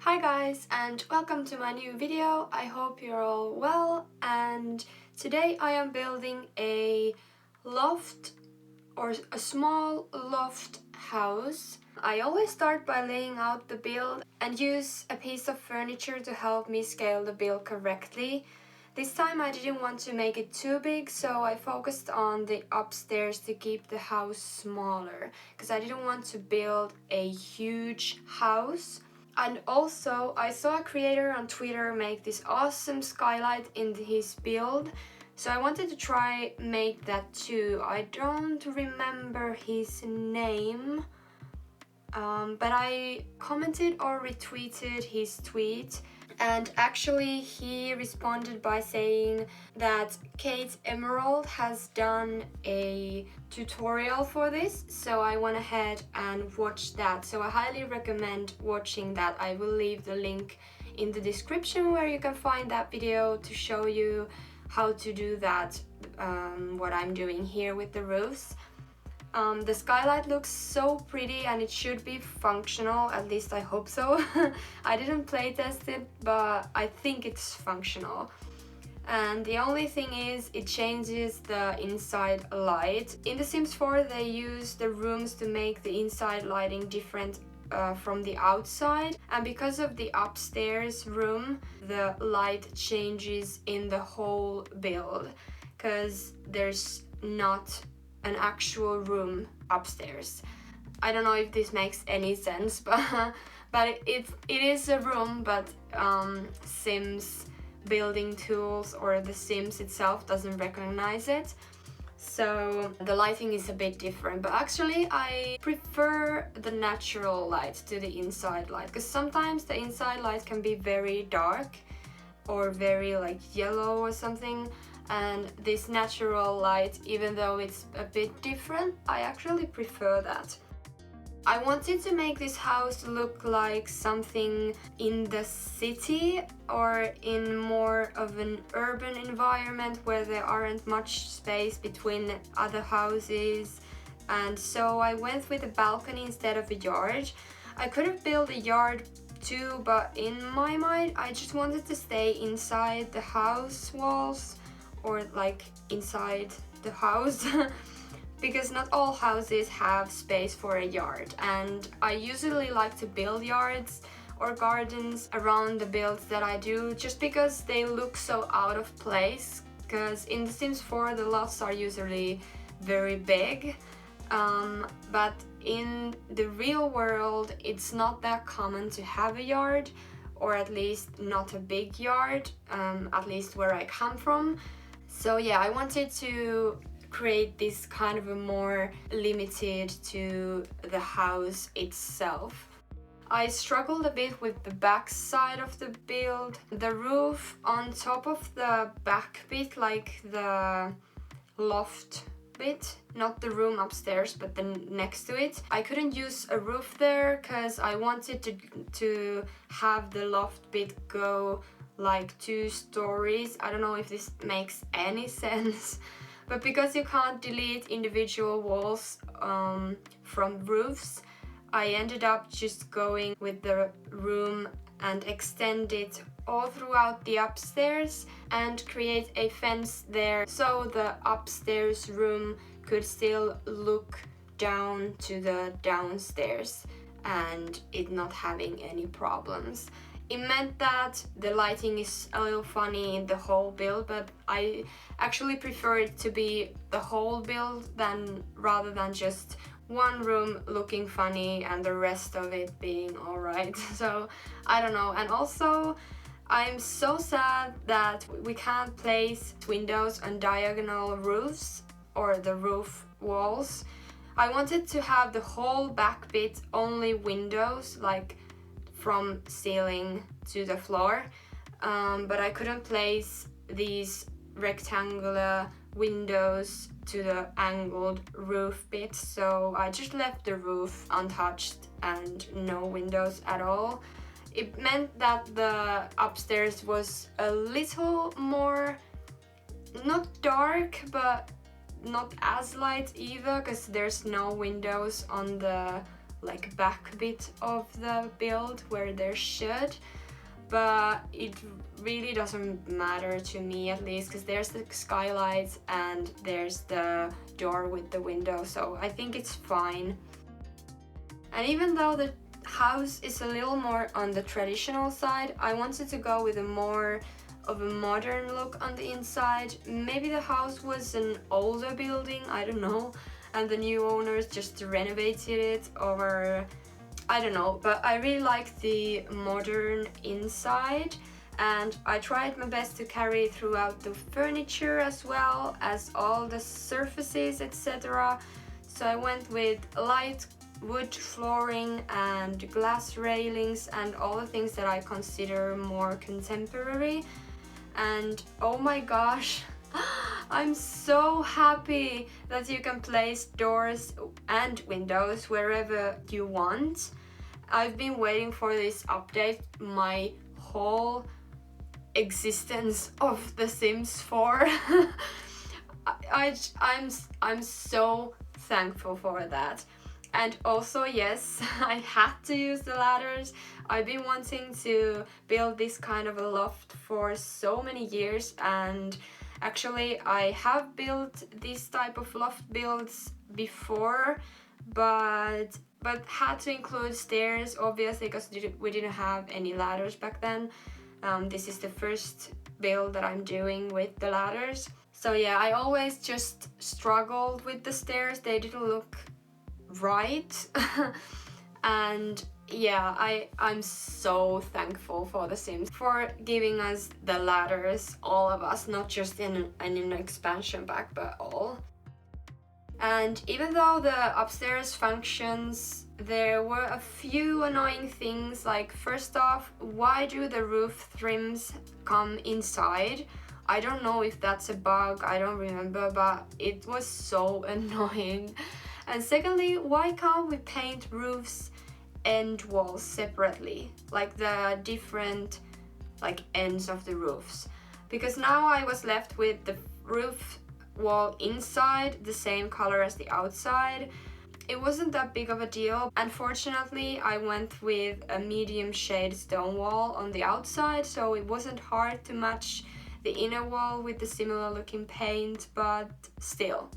Hi guys, and welcome to my new video. I hope you're all well, and today I am building a loft or a small loft house. I always start by laying out the build and use a piece of furniture to help me scale the build correctly. This time I didn't want to make it too big, so I focused on the upstairs to keep the house smaller because I didn't want to build a huge house. And also, I saw a creator on Twitter make this awesome skylight in his build, so I wanted to try make that too. I don't remember his name, but I commented or retweeted his tweet, and actually he responded by saying that Kate Emerald has done a tutorial for this, so I went ahead and watched that. So I highly recommend watching that. I will leave the link in the description where you can find that video to show you how to do that, what I'm doing here with the roofs. The skylight looks so pretty and it should be functional, at least I hope so. I didn't play test it, but I think it's functional. And the only thing is, it changes the inside light. In The Sims 4 they use the rooms to make the inside lighting different from the outside, and because of the upstairs room the light changes in the whole build because there's not an actual room upstairs. I don't know if this makes any sense, but it is a room, but Sims building tools or the Sims itself doesn't recognize it. So the lighting is a bit different, but actually I prefer the natural light to the inside light, because sometimes the inside light can be very dark or very like yellow or something, and this natural light, even though it's a bit different, I actually prefer that. I wanted to make this house look like something in the city or in more of an urban environment where there aren't much space between other houses, and so I went with a balcony instead of a yard. I could have built a yard too, but in my mind I just wanted to stay inside the house walls, or like inside the house because not all houses have space for a yard, and I usually like to build yards or gardens around the builds that I do, just because they look so out of place, because in The Sims 4 the lots are usually very big, but in the real world it's not that common to have a yard, or at least not a big yard, at least where I come from. So yeah, I wanted to create this kind of a more limited to the house itself. I struggled a bit with the back side of the build. The roof on top of the back bit, like the loft bit, not the room upstairs but the next to it, I couldn't use a roof there because I wanted to have the loft bit go like 2 stories. I don't know if this makes any sense, but because you can't delete individual walls from roofs, I ended up just going with the room and extend it all throughout the upstairs and create a fence there, so the upstairs room could still look down to the downstairs and it not having any problems. It meant that the lighting is a little funny in the whole build, but I actually prefer it to be the whole build rather than just one room looking funny and the rest of it being alright. So I don't know. And also I'm so sad that we can't place windows on diagonal roofs or the roof walls. I wanted to have the whole back bit only windows, like from ceiling to the floor, but I couldn't place these rectangular windows to the angled roof bit, so I just left the roof untouched and no windows at all. It meant that the upstairs was a little more, not dark but not as light either, because there's no windows on the like back bit of the build where there should, but it really doesn't matter to me, at least, because there's the skylights and there's the door with the window, so I think it's fine. And even though the house is a little more on the traditional side, I wanted to go with a more of a modern look on the inside. Maybe the house was an older building, I don't know, and the new owners just renovated it, or I don't know, but I really like the modern inside, and I tried my best to carry throughout the furniture as well as all the surfaces, etc. So I went with light wood flooring and glass railings and all the things that I consider more contemporary. And oh my gosh, I'm so happy that you can place doors and windows wherever you want. I've been waiting for this update my whole existence of The Sims 4. I'm so thankful for that. And also, yes, I had to use the ladders. I've been wanting to build this kind of a loft for so many years, and actually I have built this type of loft builds before, but had to include stairs, obviously, because we didn't have any ladders back then. This is the first build that I'm doing with the ladders. So yeah, I always just struggled with the stairs. They didn't look right. And yeah, I'm so thankful for The Sims for giving us the ladders, all of us, not just in an expansion pack, but all. And even though the upstairs functions, there were a few annoying things, like first off, why do the roof trims come inside? I don't know if that's a bug, I don't remember, but it was so annoying. And secondly, why can't we paint roofs end walls separately, like the different ends of the roofs? Because now I was left with the roof wall inside the same color as the outside. It wasn't that big of a deal. Unfortunately, I went with a medium shade stone wall on the outside, so it wasn't hard to match the inner wall with the similar looking paint, but still.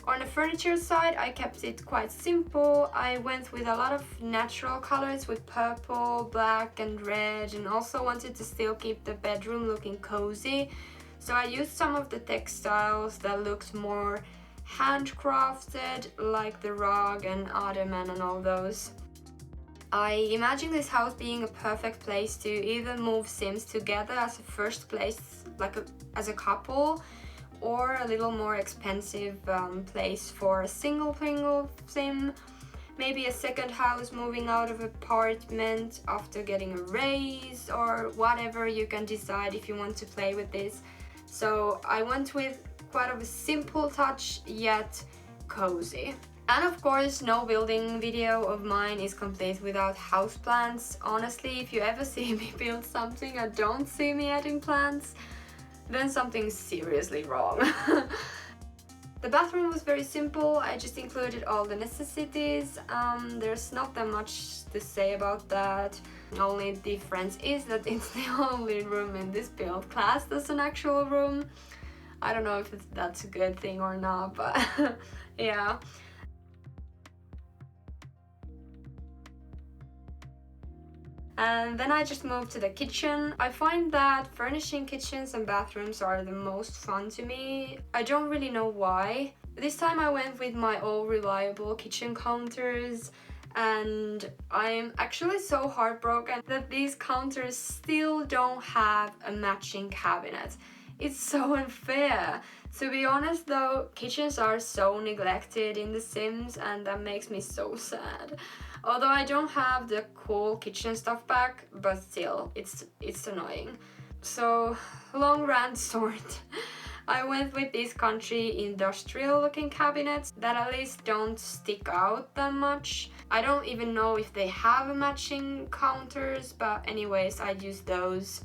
On the furniture side, I kept it quite simple. I went with a lot of natural colors with purple, black and red, and also wanted to still keep the bedroom looking cozy. So I used some of the textiles that looked more handcrafted, like the rug and ottoman and all those. I imagine this house being a perfect place to either move Sims together as a first place, as a couple, or a little more expensive place for a single Sim, maybe a second house moving out of apartment after getting a raise, or whatever you can decide if you want to play with this. So I went with quite of a simple touch, yet cozy. And of course, no building video of mine is complete without houseplants. Honestly, if you ever see me build something and don't see me adding plants, then something's seriously wrong. The bathroom was very simple. I just included all the necessities. There's not that much to say about that. The only difference is that it's the only room in this build classed as an actual room. I don't know if that's a good thing or not, but yeah. And then I just moved to the kitchen. I find that furnishing kitchens and bathrooms are the most fun to me. I don't really know why. This time I went with my all reliable kitchen counters, and I'm actually so heartbroken that these counters still don't have a matching cabinet. It's so unfair. To be honest though, kitchens are so neglected in The Sims, and that makes me so sad. Although I don't have the cool kitchen stuff back, but still, it's annoying. So, long rant short, I went with these country industrial looking cabinets that at least don't stick out that much. I don't even know if they have matching counters, but anyways, I used those.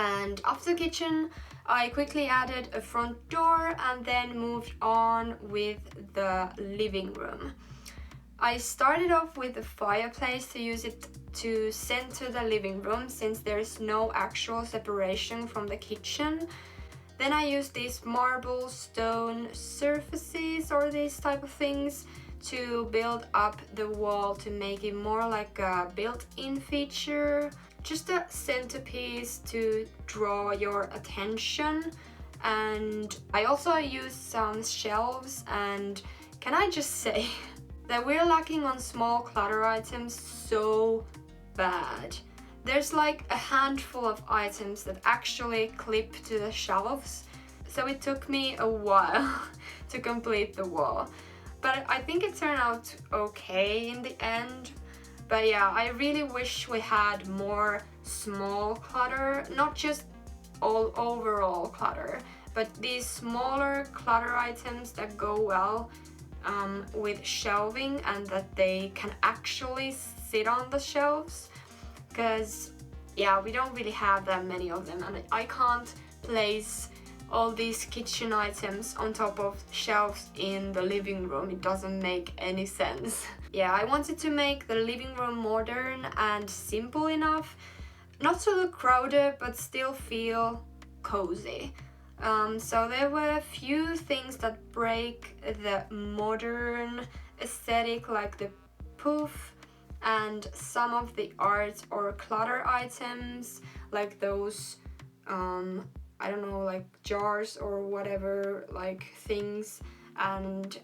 And after the kitchen, I quickly added a front door and then moved on with the living room. I started off with the fireplace to use it to center the living room since there is no actual separation from the kitchen. Then I used these marble stone surfaces or these type of things to build up the wall to make it more like a built-in feature. Just a centerpiece to draw your attention. And I also used some shelves, and can I just say that we're lacking on small clutter items so bad. There's like a handful of items that actually clip to the shelves, so it took me a while to complete the wall. But I think it turned out okay in the end. But yeah, I really wish we had more small clutter, not just all overall clutter, but these smaller clutter items that go well with shelving and that they can actually sit on the shelves. Because yeah, we don't really have that many of them, and I can't place all these kitchen items on top of shelves in the living room. It doesn't make any sense. Yeah, I wanted to make the living room modern and simple enough, not to look crowded but still feel cozy. So there were a few things that break the modern aesthetic, like the poof and some of the art or clutter items, like those I don't know, like jars or whatever, like things, and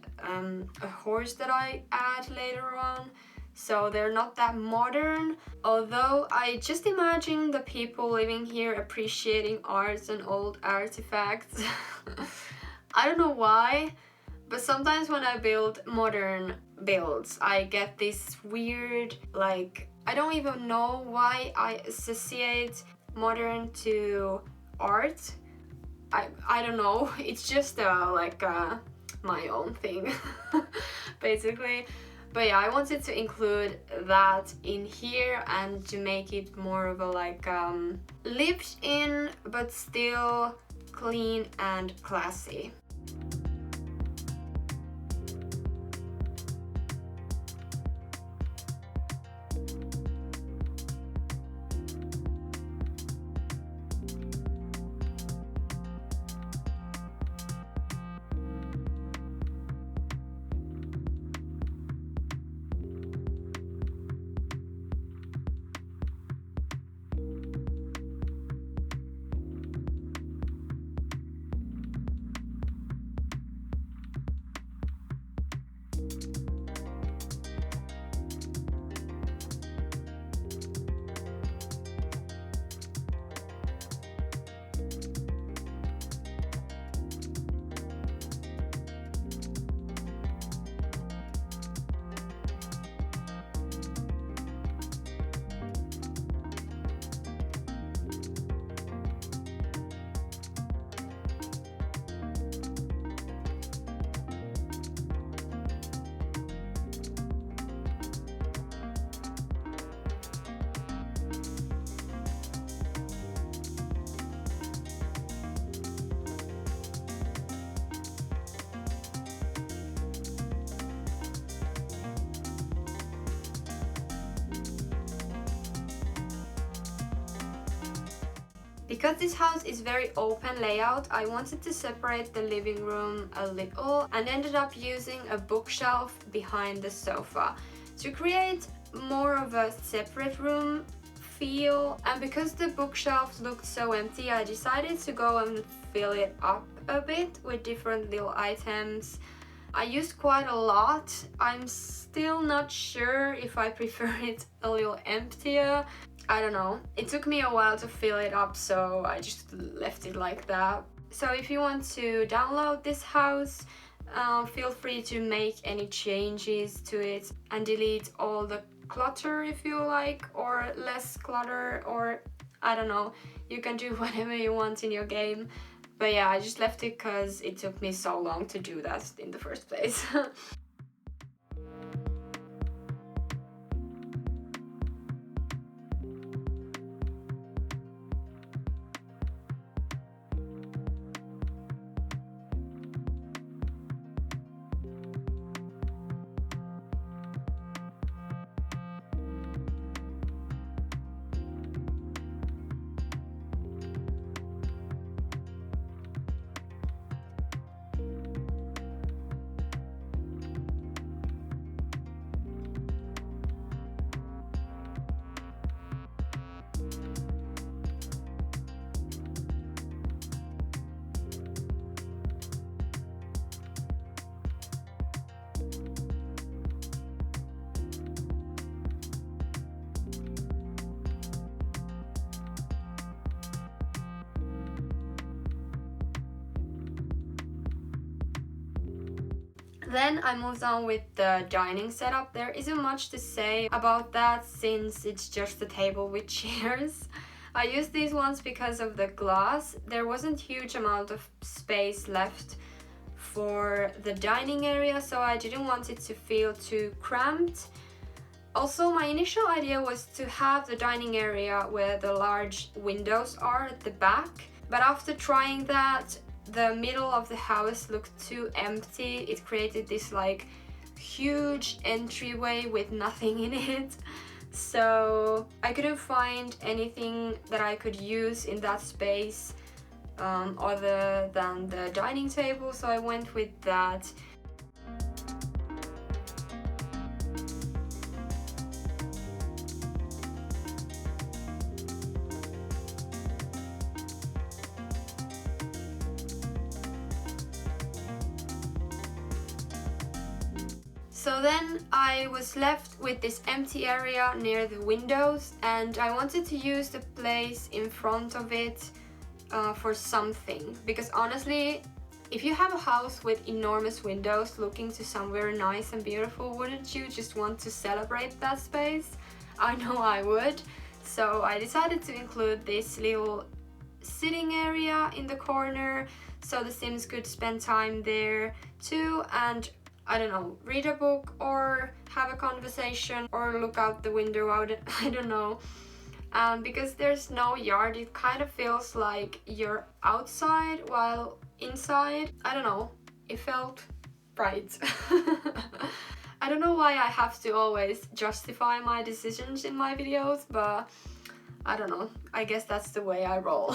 a horse that I add later on. So they're not that modern, although I just imagine the people living here appreciating art and old artifacts. I don't know why, but sometimes when I build modern builds, I get this weird, like, I don't even know why I associate modern to art. I don't know, it's just my own thing basically. But yeah, I wanted to include that in here and to make it more of a like lived in but still clean and classy. Because this house is very open layout, I wanted to separate the living room a little and ended up using a bookshelf behind the sofa to create more of a separate room feel. And because the bookshelf looked so empty, I decided to go and fill it up a bit with different little items. I used quite a lot. I'm still not sure if I prefer it a little emptier. I don't know. It took me a while to fill it up, so I just left it like that. So if you want to download this house, feel free to make any changes to it and delete all the clutter if you like, or less clutter, or I don't know. You can do whatever you want in your game. But yeah, I just left it because it took me so long to do that in the first place. Then I moved on with the dining setup. There isn't much to say about that since it's just a table with chairs. I used these ones because of the glass. There wasn't huge amount of space left for the dining area, so I didn't want it to feel too cramped. Also, my initial idea was to have the dining area where the large windows are at the back, but after trying that, the middle of the house looked too empty. It created this like huge entryway with nothing in it. So I couldn't find anything that I could use in that space other than the dining table, so I went with that. So then I was left with this empty area near the windows, and I wanted to use the place in front of it for something, because honestly, if you have a house with enormous windows looking to somewhere nice and beautiful, wouldn't you just want to celebrate that space? I know I would. So I decided to include this little sitting area in the corner so the Sims could spend time there too, and I don't know, read a book or have a conversation or look out the window. I don't know. Because there's no yard, it kind of feels like you're outside while inside. I don't know, it felt right. I don't know why I have to always justify my decisions in my videos, but I don't know, I guess that's the way I roll.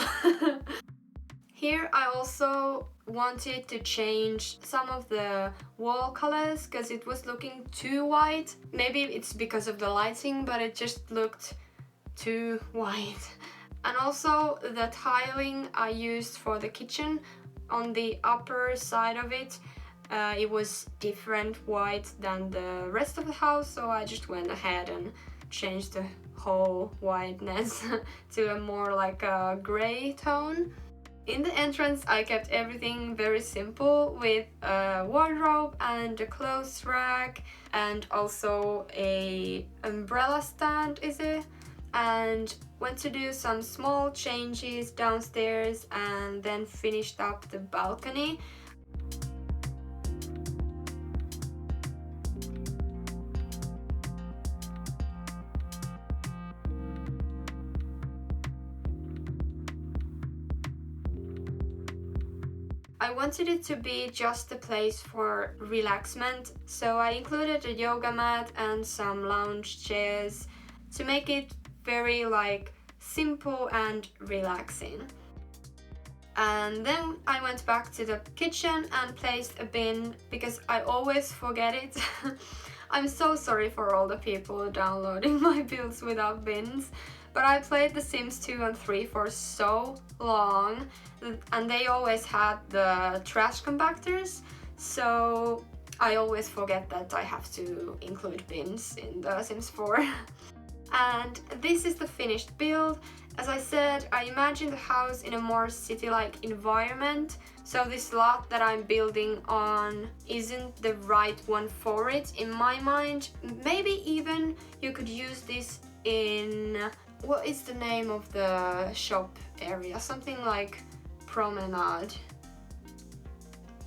Here I also wanted to change some of the wall colors because it was looking too white. Maybe it's because of the lighting, but it just looked too white. And also the tiling I used for the kitchen, on the upper side of it, it was different white than the rest of the house, so I just went ahead and changed the whole whiteness to a more like a gray tone. In the entrance I kept everything very simple with a wardrobe and a clothes rack and also a umbrella stand, is it? And went to do some small changes downstairs and then finished up the balcony. I wanted it to be just a place for relaxment, so I included a yoga mat and some lounge chairs to make it very like simple and relaxing. And then I went back to the kitchen and placed a bin because I always forget it. I'm so sorry for all the people downloading my builds without bins, but I played The Sims 2 and 3 for so long and they always had the trash compactors, so I always forget that I have to include bins in The Sims 4. And this is the finished build. As I said, I imagine the house in a more city-like environment, so this lot that I'm building on isn't the right one for it in my mind. Maybe even you could use this in, what is the name of the shop area? Something like Promenade.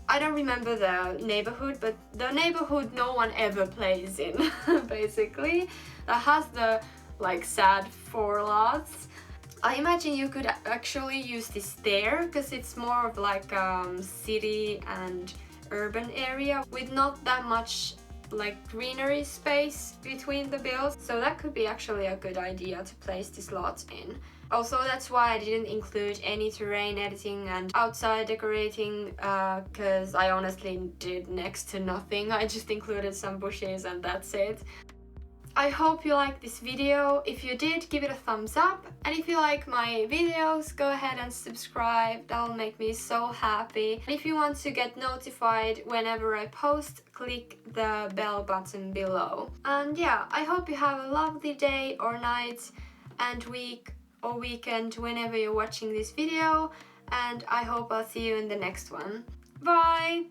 I don't remember the neighborhood, but the neighborhood no one ever plays in, basically. That has the like sad 4 lots. I imagine you could actually use this there because it's more of like city and urban area with not that much like greenery space between the builds, so that could be actually a good idea to place this lot in. Also, that's why I didn't include any terrain editing and outside decorating because I honestly did next to nothing. I just included some bushes and that's it. I hope you liked this video. If you did, give it a thumbs up, and if you like my videos, go ahead and subscribe. That'll make me so happy. And if you want to get notified whenever I post, click the bell button below. And yeah, I hope you have a lovely day or night and week or weekend whenever you're watching this video, and I hope I'll see you in the next one. Bye!